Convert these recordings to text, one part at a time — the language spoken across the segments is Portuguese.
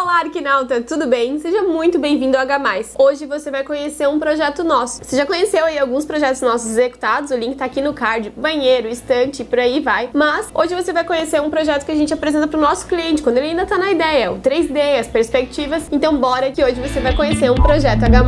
Olá, Arquinauta, tudo bem? Seja muito bem-vindo ao H+. Hoje você vai conhecer um projeto nosso. Você já conheceu aí alguns projetos nossos executados, o link tá aqui no card, banheiro, estante, por aí vai. Mas hoje você vai conhecer um projeto que a gente apresenta pro nosso cliente, quando ele ainda tá na ideia, o 3D, as perspectivas. Então bora que hoje você vai conhecer um projeto H+.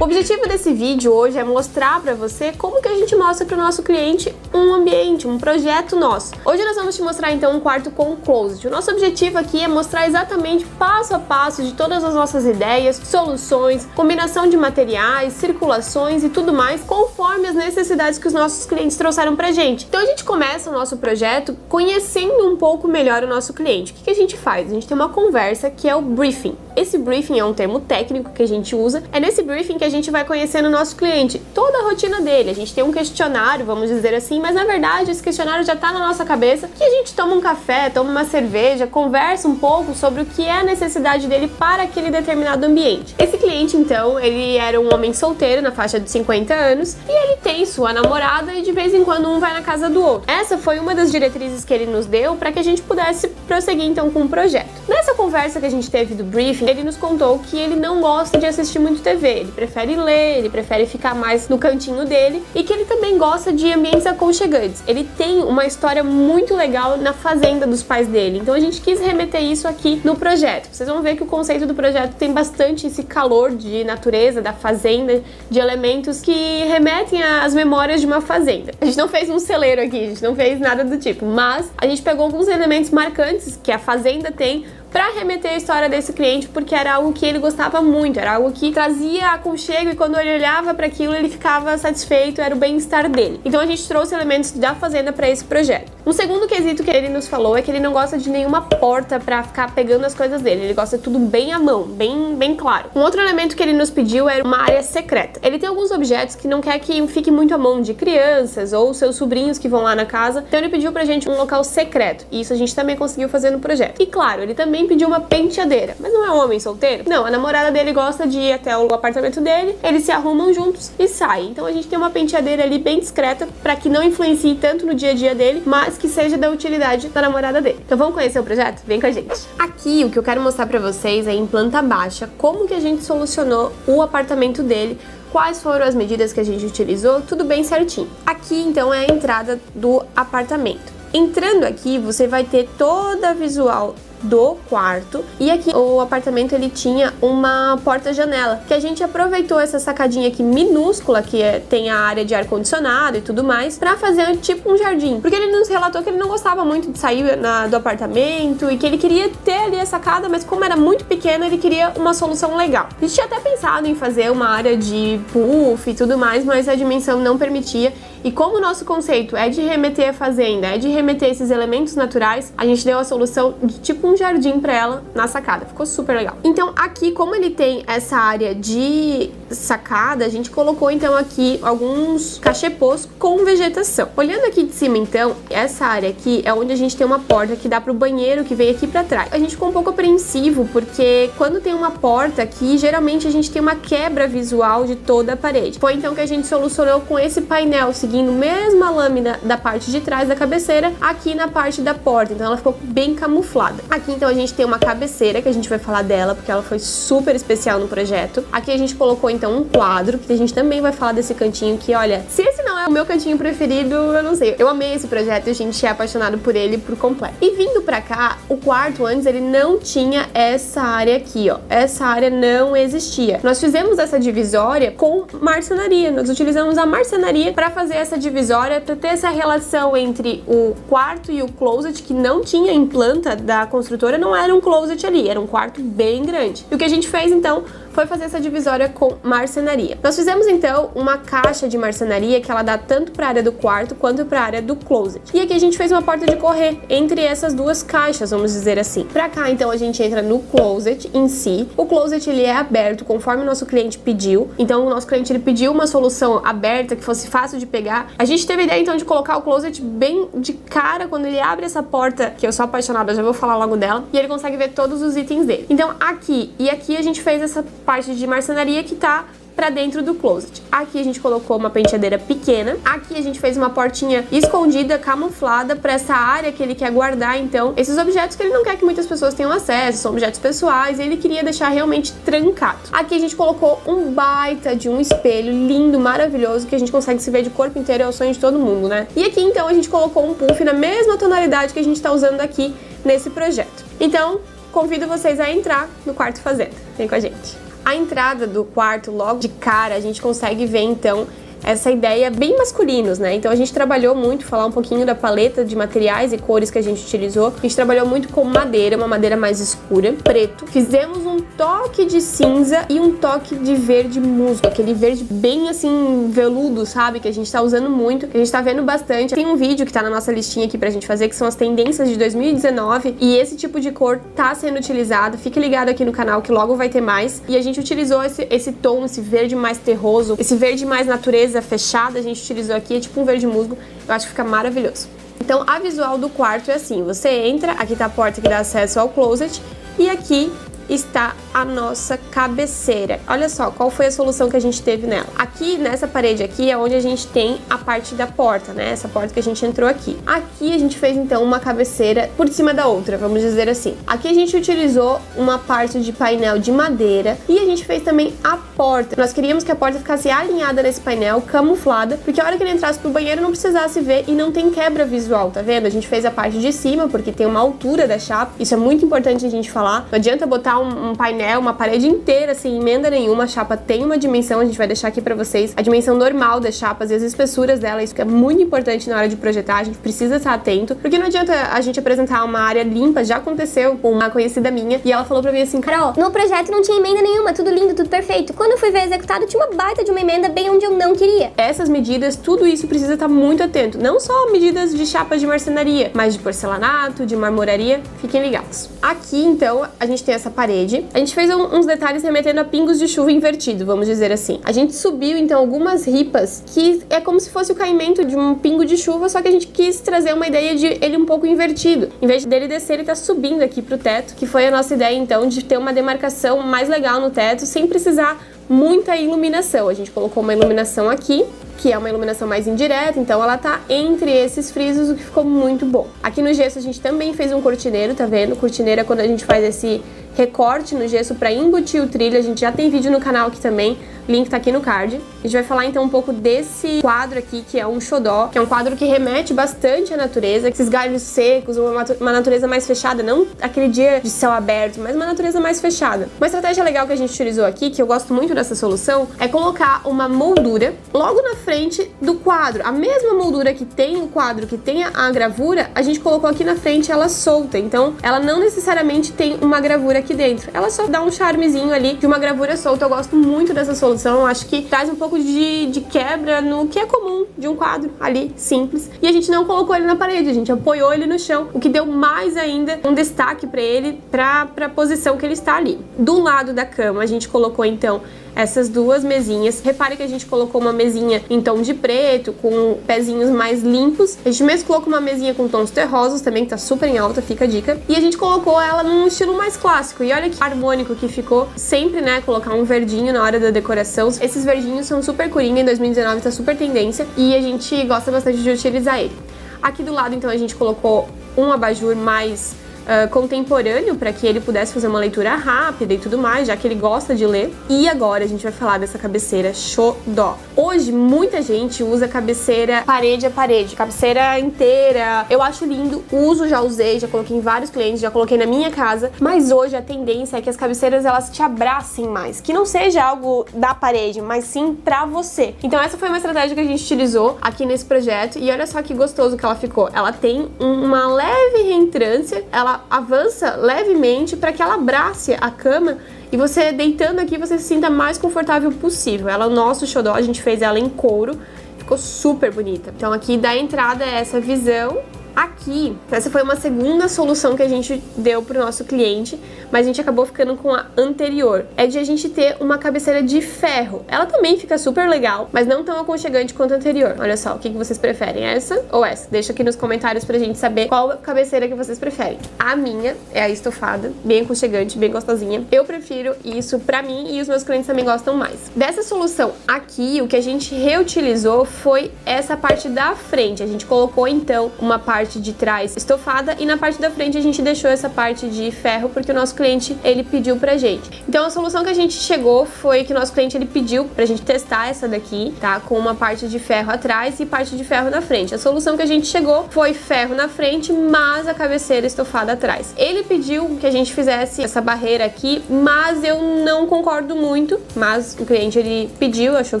O objetivo desse vídeo hoje é mostrar para você como que a gente mostra para o nosso cliente um ambiente, um projeto nosso. Hoje nós vamos te mostrar então um quarto com closet. O nosso objetivo aqui é mostrar exatamente passo a passo de todas as nossas ideias, soluções, combinação de materiais, circulações e tudo mais, conforme as necessidades que os nossos clientes trouxeram pra gente. Então a gente começa o nosso projeto conhecendo um pouco melhor o nosso cliente. O que a gente faz? A gente tem uma conversa que é o briefing. Esse briefing é um termo técnico que a gente usa. É nesse briefing que a gente vai conhecendo o nosso cliente, toda a rotina dele. A gente tem um questionário, vamos dizer assim, mas na verdade esse questionário já tá na nossa cabeça, que a gente toma um café, toma uma cerveja, conversa um pouco sobre o que é a necessidade dele para aquele determinado ambiente. Esse cliente, então, ele era um homem solteiro, na faixa de 50 anos, e ele tem sua namorada e de vez em quando um vai na casa do outro. Essa foi uma das diretrizes que ele nos deu para que a gente pudesse prosseguir então com o projeto. Nessa conversa que a gente teve do briefing, ele nos contou que ele não gosta de assistir muito TV, ele prefere ler, ele prefere ficar mais no cantinho dele e que ele também gosta de ambientes aconchegantes. Ele tem uma história muito legal na fazenda dos pais dele, então a gente quis remeter isso aqui no projeto. Vocês vão ver que o conceito do projeto tem bastante esse calor de natureza, da fazenda, de elementos que remetem às memórias de uma fazenda. A gente não fez um celeiro aqui, a gente não fez nada do tipo, mas a gente pegou alguns elementos marcantes que a fazenda tem para remeter a história desse cliente, porque era algo que ele gostava muito, era algo que trazia aconchego e quando ele olhava para aquilo ele ficava satisfeito, era o bem-estar dele. Então a gente trouxe elementos da fazenda para esse projeto. Um segundo quesito que ele nos falou é que ele não gosta de nenhuma porta para ficar pegando as coisas dele, ele gosta de tudo bem à mão, bem claro. Um outro elemento que ele nos pediu era uma área secreta. Ele tem alguns objetos que não quer que fique muito à mão de crianças ou seus sobrinhos que vão lá na casa, então ele pediu pra gente um local secreto, e isso a gente também conseguiu fazer no projeto. E claro, ele também pediu uma penteadeira, mas não é um homem solteiro? Não, a namorada dele gosta de ir até o apartamento dele, eles se arrumam juntos e saem. Então a gente tem uma penteadeira ali bem discreta para que não influencie tanto no dia a dia dele, mas que seja da utilidade da namorada dele. Então vamos conhecer o projeto? Vem com a gente. Aqui o que eu quero mostrar para vocês é em planta baixa como que a gente solucionou o apartamento dele, quais foram as medidas que a gente utilizou, tudo bem certinho. Aqui então é a entrada do apartamento. Entrando aqui você vai ter toda a visual do quarto, e aqui o apartamento ele tinha uma porta-janela, que a gente aproveitou essa sacadinha aqui minúscula, que tem a área de ar-condicionado e tudo mais, pra fazer tipo um jardim, porque ele nos relatou que ele não gostava muito de sair do apartamento e que ele queria ter ali a sacada, mas como era muito pequeno, ele queria uma solução legal. A gente tinha até pensado em fazer uma área de puff e tudo mais, mas a dimensão não permitia, e como o nosso conceito é de remeter a fazenda, é de remeter esses elementos naturais, a gente deu a solução de tipo um jardim pra ela na sacada, ficou super legal. Então aqui, como ele tem essa área de sacada, a gente colocou então aqui alguns cachepôs com vegetação. Olhando aqui de cima então, essa área aqui é onde a gente tem uma porta que dá pro banheiro que vem aqui pra trás. A gente ficou um pouco apreensivo porque quando tem uma porta aqui, geralmente a gente tem uma quebra visual de toda a parede. Foi então que a gente solucionou com esse painel, seguindo a mesma lâmina da parte de trás da cabeceira aqui na parte da porta, então ela ficou bem camuflada. Aqui então a gente tem uma cabeceira que a gente vai falar dela porque ela foi super especial no projeto. Aqui a gente colocou então um quadro que a gente também vai falar desse cantinho que, olha, se esse não é o meu cantinho preferido, eu não sei. Eu amei esse projeto e a gente é apaixonado por ele por completo. E vindo pra cá, o quarto antes ele não tinha essa área aqui, ó. Essa área não existia. Nós fizemos essa divisória com marcenaria. Nós utilizamos a marcenaria para fazer essa divisória, para ter essa relação entre o quarto e o closet, que não tinha em planta da construtora, não era um closet ali, era um quarto bem grande. E o que a gente fez então foi fazer essa divisória com marcenaria. Nós fizemos então uma caixa de marcenaria que ela dá tanto para a área do quarto quanto para a área do closet. E aqui a gente fez uma porta de correr entre essas duas caixas, vamos dizer assim. Para cá então a gente entra no closet em si. O closet ele é aberto conforme o nosso cliente pediu. Então o nosso cliente ele pediu uma solução aberta que fosse fácil de pegar. A gente teve a ideia então de colocar o closet bem de cara quando ele abre essa porta, que eu sou apaixonada, já vou falar logo dela, e ele consegue ver todos os itens dele. Então aqui e aqui a gente fez essa parte de marcenaria que tá pra dentro do closet. Aqui a gente colocou uma penteadeira pequena, aqui a gente fez uma portinha escondida, camuflada pra essa área que ele quer guardar, então, esses objetos que ele não quer que muitas pessoas tenham acesso, são objetos pessoais, e ele queria deixar realmente trancado. Aqui a gente colocou um baita de um espelho lindo, maravilhoso, que a gente consegue se ver de corpo inteiro, é o sonho de todo mundo, né? E aqui então a gente colocou um puff na mesma tonalidade que a gente tá usando aqui nesse projeto. Então, convido vocês a entrar no quarto fazenda. Vem com a gente. A entrada do quarto, logo de cara, a gente consegue ver então essa ideia bem masculinos, né? Então a gente trabalhou muito, falar um pouquinho da paleta de materiais e cores que a gente utilizou. A gente trabalhou muito com madeira, uma madeira mais escura, preto. Fizemos um toque de cinza e um toque de verde musgo, aquele verde bem assim veludo, sabe? Que a gente tá usando muito, que a gente tá vendo bastante. Tem um vídeo que tá na nossa listinha aqui pra gente fazer, que são as tendências de 2019, e esse tipo de cor tá sendo utilizado. Fique ligado aqui no canal que logo vai ter mais. E a gente utilizou esse tom, esse verde mais terroso, esse verde mais natureza fechada, a gente utilizou aqui, é tipo um verde musgo, eu acho que fica maravilhoso. Então a visual do quarto é assim, você entra, aqui tá a porta que dá acesso ao closet, e aqui está a nossa cabeceira. Olha só, qual foi a solução que a gente teve nela. Aqui, nessa parede aqui, é onde a gente tem a parte da porta, né? Essa porta que a gente entrou aqui. Aqui a gente fez, então, uma cabeceira por cima da outra, vamos dizer assim. Aqui a gente utilizou uma parte de painel de madeira e a gente fez também a porta. Nós queríamos que a porta ficasse alinhada nesse painel, camuflada, porque a hora que ele entrasse pro banheiro não precisasse ver e não tem quebra visual, tá vendo? A gente fez a parte de cima, porque tem uma altura da chapa. Isso é muito importante a gente falar. Não adianta botar um painel, uma parede inteira sem emenda nenhuma, a chapa tem uma dimensão, a gente vai deixar aqui pra vocês a dimensão normal das chapas e as espessuras dela, isso que é muito importante na hora de projetar, a gente precisa estar atento, porque não adianta a gente apresentar uma área limpa, já aconteceu com uma conhecida minha, e ela falou pra mim assim, Carol, no projeto não tinha emenda nenhuma, tudo lindo, tudo perfeito. Quando eu fui ver executado, tinha uma baita de uma emenda bem onde eu não queria. Essas medidas, tudo isso precisa estar muito atento, não só medidas de chapas de marcenaria, mas de porcelanato, de marmoraria, fiquem ligados. Aqui, então, a gente tem essa parede. A gente fez uns detalhes remetendo a pingos de chuva invertido, vamos dizer assim. A gente subiu, então, algumas ripas que é como se fosse o caimento de um pingo de chuva, só que a gente quis trazer uma ideia de ele um pouco invertido. Em vez dele descer, ele tá subindo aqui pro teto, que foi a nossa ideia, então, de ter uma demarcação mais legal no teto, sem precisar muita iluminação. A gente colocou uma iluminação aqui, que é uma iluminação mais indireta, então ela tá entre esses frisos, o que ficou muito bom. Aqui no gesso a gente também fez um cortineiro, tá vendo? Cortineiro é quando a gente faz esse recorte no gesso para embutir o trilho. A gente já tem vídeo no canal aqui também, link tá aqui no card. A gente vai falar então um pouco desse quadro aqui, que é um xodó, que é um quadro que remete bastante à natureza, esses galhos secos, uma natureza mais fechada, não aquele dia de céu aberto, mas uma natureza mais fechada. Uma estratégia legal que a gente utilizou aqui, que eu gosto muito dessa solução, é colocar uma moldura logo na frente do quadro. A mesma moldura que tem o quadro, que tem a gravura, a gente colocou aqui na frente ela solta, então ela não necessariamente tem uma gravura aqui dentro, ela só dá um charmezinho ali de uma gravura solta. Eu gosto muito dessa solução, acho que traz um pouco de quebra no que é comum de um quadro ali, simples. E a gente não colocou ele na parede, a gente apoiou ele no chão, o que deu mais ainda um destaque para ele, pra posição que ele está ali. Do lado da cama, a gente colocou então essas duas mesinhas. Repare que a gente colocou uma mesinha em tom de preto, com pezinhos mais limpos. A gente mesclou com uma mesinha com tons terrosos também, que tá super em alta, fica a dica. E a gente colocou ela num estilo mais clássico. E olha que harmônico que ficou. Sempre, né, colocar um verdinho na hora da decoração. Esses verdinhos são super coringa, em 2019 tá super tendência. E a gente gosta bastante de utilizar ele. Aqui do lado, então, a gente colocou um abajur mais contemporâneo, para que ele pudesse fazer uma leitura rápida e tudo mais, já que ele gosta de ler. E agora a gente vai falar dessa cabeceira xodó. Hoje muita gente usa cabeceira parede a parede, cabeceira inteira. Eu acho lindo, uso, já usei, já coloquei em vários clientes, já coloquei na minha casa, mas hoje a tendência é que as cabeceiras elas te abracem mais, que não seja algo da parede, mas sim pra você. Então essa foi uma estratégia que a gente utilizou aqui nesse projeto, e olha só que gostoso que ela ficou. Ela tem uma leve reentrância, ela avança levemente para que ela abrace a cama e você deitando aqui você se sinta mais confortável possível. Ela é o nosso xodó, a gente fez ela em couro, ficou super bonita. Então aqui da entrada é essa visão Aqui, essa foi uma segunda solução que a gente deu pro nosso cliente, mas a gente acabou ficando com a anterior. É de a gente ter uma cabeceira de ferro. Ela também fica super legal, mas não tão aconchegante quanto a anterior. Olha só, o que vocês preferem, essa ou essa? Deixa aqui nos comentários pra gente saber qual cabeceira que vocês preferem. A minha é a estofada, bem aconchegante, bem gostosinha. Eu prefiro isso pra mim e os meus clientes também gostam mais. Dessa solução aqui, o que a gente reutilizou foi essa parte da frente. A gente colocou então uma parte de trás estofada e na parte da frente a gente deixou essa parte de ferro porque o nosso cliente, ele pediu pra gente. Então a solução que a gente chegou foi que o nosso cliente, ele pediu pra gente testar essa daqui, tá? Com uma parte de ferro atrás e parte de ferro na frente. A solução que a gente chegou foi ferro na frente, mas a cabeceira estofada atrás. Ele pediu que a gente fizesse essa barreira aqui, mas eu não concordo muito, mas o cliente, ele pediu, achou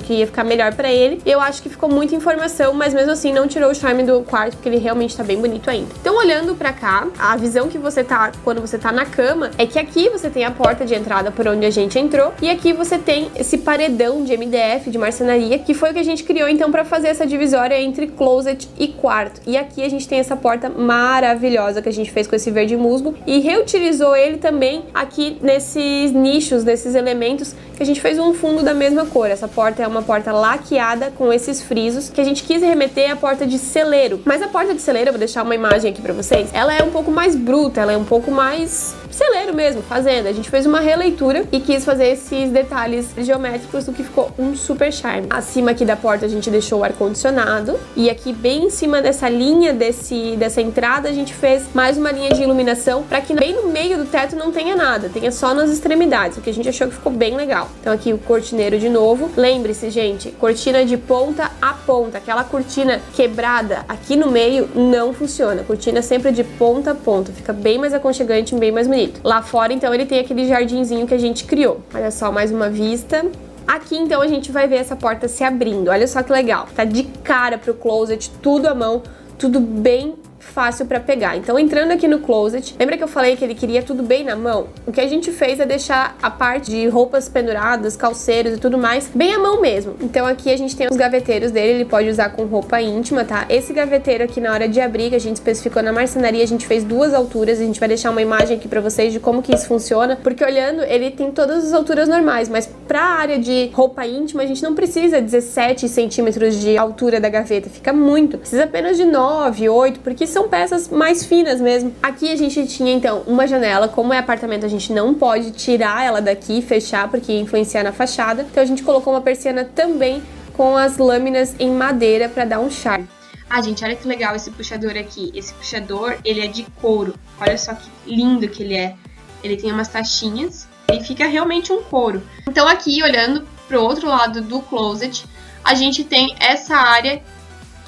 que ia ficar melhor pra ele. Eu acho que ficou muita informação, mas mesmo assim não tirou o charme do quarto, porque ele realmente tá bem bonito ainda. Então, olhando pra cá, a visão que você tá quando você tá na cama é que aqui você tem a porta de entrada por onde a gente entrou e aqui você tem esse paredão de MDF, de marcenaria, que foi o que a gente criou então pra fazer essa divisória entre closet e quarto. E aqui a gente tem essa porta maravilhosa que a gente fez com esse verde musgo e reutilizou ele também aqui nesses nichos, nesses elementos que a gente fez um fundo da mesma cor. Essa porta é uma porta laqueada com esses frisos que a gente quis remeter à porta de celeiro. Mas a porta de celeiro, eu vou deixar uma imagem aqui pra vocês, ela é um pouco mais bruta, ela é um pouco mais celeiro mesmo, fazenda. A gente fez uma releitura e quis fazer esses detalhes geométricos, o que ficou um super charme. Acima aqui da porta a gente deixou o ar-condicionado e aqui bem em cima dessa linha dessa entrada a gente fez mais uma linha de iluminação para que bem no meio do teto não tenha nada, tenha só nas extremidades, o que a gente achou que ficou bem legal. Então aqui o cortineiro de novo. Lembre-se, gente, cortina de ponta a ponta. Aquela cortina quebrada aqui no meio não funciona. Cortina sempre de ponta a ponta. Fica bem mais aconchegante, bem mais bonito. Lá fora, então, ele tem aquele jardinzinho que a gente criou. Olha só, mais uma vista. Aqui, então, a gente vai ver essa porta se abrindo. Olha só que legal. Tá de cara pro closet, tudo à mão, tudo bem fácil pra pegar. Então, entrando aqui no closet, lembra que eu falei que ele queria tudo bem na mão? O que a gente fez é deixar a parte de roupas penduradas, calceiros e tudo mais, bem à mão mesmo. Então, aqui a gente tem os gaveteiros dele, ele pode usar com roupa íntima, tá? Esse gaveteiro aqui, na hora de abrir, que a gente especificou na marcenaria, a gente fez 2 alturas, a gente vai deixar uma imagem aqui pra vocês de como que isso funciona, porque olhando, ele tem todas as alturas normais, mas pra área de roupa íntima, a gente não precisa 17 centímetros de altura da gaveta, fica muito. Precisa apenas de 9, 8, porque são peças mais finas mesmo. Aqui a gente tinha então uma janela, como é apartamento a gente não pode tirar ela daqui e fechar porque ia influenciar na fachada, então a gente colocou uma persiana também com as lâminas em madeira para dar um charme. Ah, gente, olha que legal esse puxador aqui. Esse puxador, ele é de couro. Olha só que lindo que ele é. Ele tem umas taxinhas e fica realmente um couro. Então aqui, olhando pro outro lado do closet, a gente tem essa área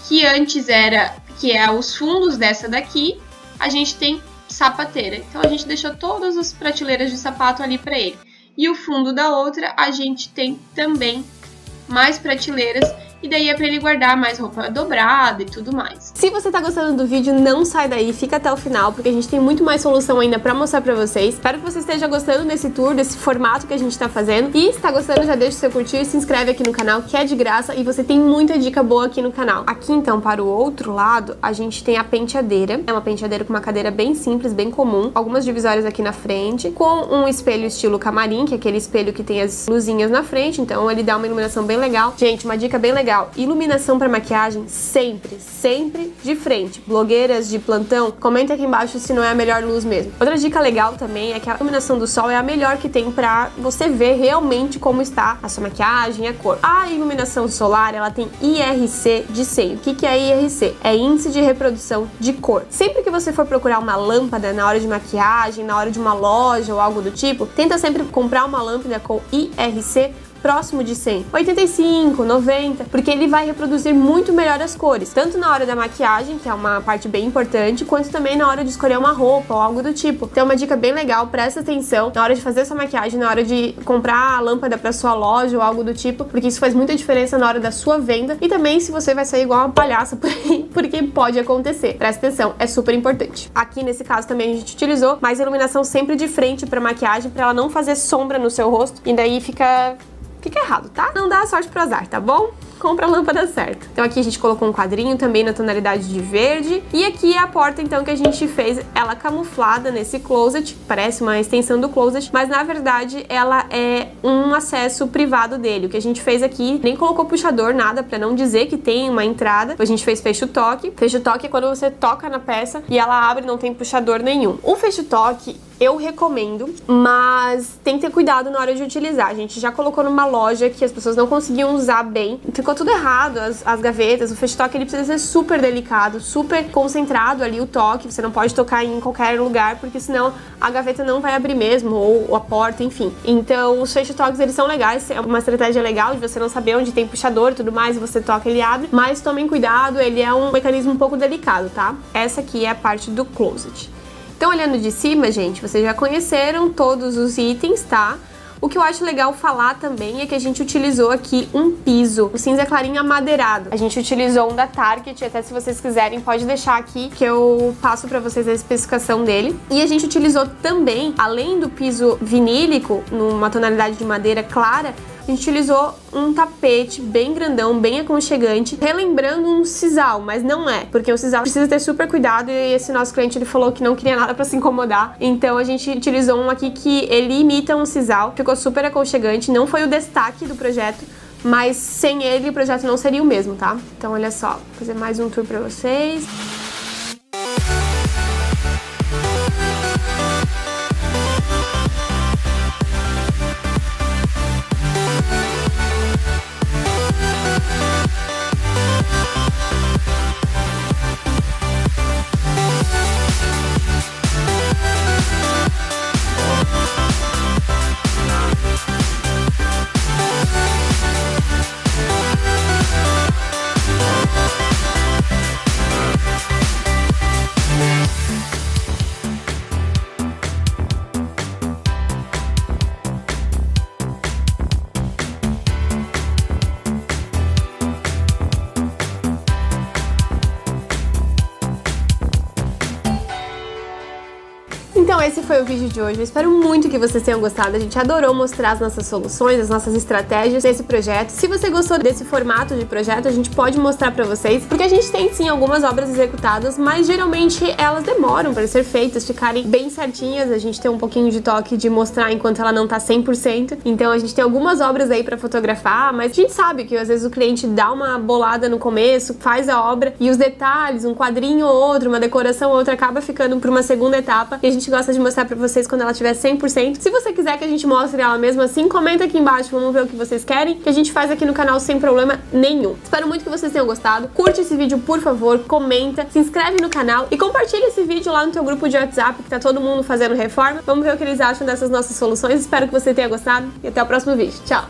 que antes que é os fundos dessa daqui, a gente tem sapateira. Então a gente deixou todas as prateleiras de sapato ali para ele. E o fundo da outra, a gente tem também mais prateleiras. E daí é pra ele guardar mais roupa dobrada e tudo mais. Se você tá gostando do vídeo, não sai daí, fica até o final, porque a gente tem muito mais solução ainda pra mostrar pra vocês. Espero que você esteja gostando desse tour, desse formato que a gente tá fazendo. E se tá gostando, já deixa o seu curtir, se inscreve aqui no canal, que é de graça, e você tem muita dica boa aqui no canal. Aqui, então, para o outro lado, a gente tem a penteadeira. É uma penteadeira com uma cadeira bem simples, bem comum. Algumas divisórias aqui na frente, com um espelho estilo camarim, que é aquele espelho que tem as luzinhas na frente, então ele dá uma iluminação bem legal. Gente, uma dica bem legal. Iluminação para maquiagem sempre de frente. Blogueiras de plantão, comenta aqui embaixo se não é a melhor luz mesmo. Outra dica legal também é que a iluminação do sol é a melhor que tem para você ver realmente como está a sua maquiagem e a cor. A iluminação solar, ela tem IRC de 100. O que é IRC? É índice de reprodução de cor. Sempre que você for procurar uma lâmpada na hora de maquiagem, na hora de uma loja ou algo do tipo, tenta sempre comprar uma lâmpada com IRC próximo de 100, 85, 90, porque ele vai reproduzir muito melhor as cores, tanto na hora da maquiagem, que é uma parte bem importante, quanto também na hora de escolher uma roupa ou algo do tipo. Então, uma dica bem legal, presta atenção na hora de fazer sua maquiagem, na hora de comprar a lâmpada para sua loja ou algo do tipo, porque isso faz muita diferença na hora da sua venda e também se você vai sair igual uma palhaça por aí, porque pode acontecer. Presta atenção, é super importante. Aqui nesse caso também a gente utilizou mais iluminação sempre de frente para maquiagem, para ela não fazer sombra no seu rosto e daí fica errado, tá? Não dá sorte pro azar, tá bom? compra a lâmpada certa. Então aqui a gente colocou um quadrinho também na tonalidade de verde. E aqui é a porta, então, que a gente fez ela camuflada nesse closet. Parece uma extensão do closet, mas na verdade ela é um acesso privado dele. O que a gente fez aqui, nem colocou puxador, nada, pra não dizer que tem uma entrada. A gente fez fecho-toque. Fecho-toque é quando você toca na peça e ela abre, não tem puxador nenhum. O fecho-toque eu recomendo, mas tem que ter cuidado na hora de utilizar. A gente já colocou numa loja que as pessoas não conseguiam usar bem. Ficou tudo errado, as gavetas. O fecho-toque ele precisa ser super delicado, super concentrado ali o toque. Você não pode tocar em qualquer lugar, porque senão a gaveta não vai abrir mesmo, ou a porta, enfim. Então os fecho-toques eles são legais, é uma estratégia legal de você não saber onde tem puxador e tudo mais, e você toca, ele abre. Mas tomem cuidado, ele é um mecanismo um pouco delicado, tá? Essa aqui é a parte do closet. Então, olhando de cima, gente, vocês já conheceram todos os itens, tá? O que eu acho legal falar também é que a gente utilizou aqui um piso, um cinza clarinho amadeirado. A gente utilizou um da Target, até se vocês quiserem pode deixar aqui que eu passo pra vocês a especificação dele. E a gente utilizou também, além do piso vinílico, numa tonalidade de madeira clara, a gente utilizou um tapete bem grandão, bem aconchegante, relembrando um sisal, mas não é, porque o sisal precisa ter super cuidado e esse nosso cliente ele falou que não queria nada pra se incomodar, então a gente utilizou um aqui que ele imita um sisal, ficou super aconchegante, não foi o destaque do projeto, mas sem ele o projeto não seria o mesmo, tá? Então olha só, vou fazer mais um tour pra vocês. Então esse foi o vídeo de hoje, eu espero muito que vocês tenham gostado, a gente adorou mostrar as nossas soluções, as nossas estratégias desse projeto. Se você gostou desse formato de projeto, a gente pode mostrar pra vocês, porque a gente tem sim algumas obras executadas, mas geralmente elas demoram para ser feitas, ficarem bem certinhas, a gente tem um pouquinho de toque de mostrar enquanto ela não tá 100%, então a gente tem algumas obras aí pra fotografar, mas a gente sabe que às vezes o cliente dá uma bolada no começo, faz a obra e os detalhes, um quadrinho ou outro, uma decoração ou outra, acaba ficando pra uma segunda etapa e a gente gosta de mostrar pra vocês quando ela tiver 100%. Se você quiser que a gente mostre ela mesmo assim, comenta aqui embaixo, vamos ver o que vocês querem, que a gente faz aqui no canal sem problema nenhum. Espero muito que vocês tenham gostado. Curte esse vídeo, por favor, comenta, se inscreve no canal e compartilha esse vídeo lá no teu grupo de WhatsApp, que tá todo mundo fazendo reforma. Vamos ver o que eles acham dessas nossas soluções. Espero que você tenha gostado e até o próximo vídeo. Tchau!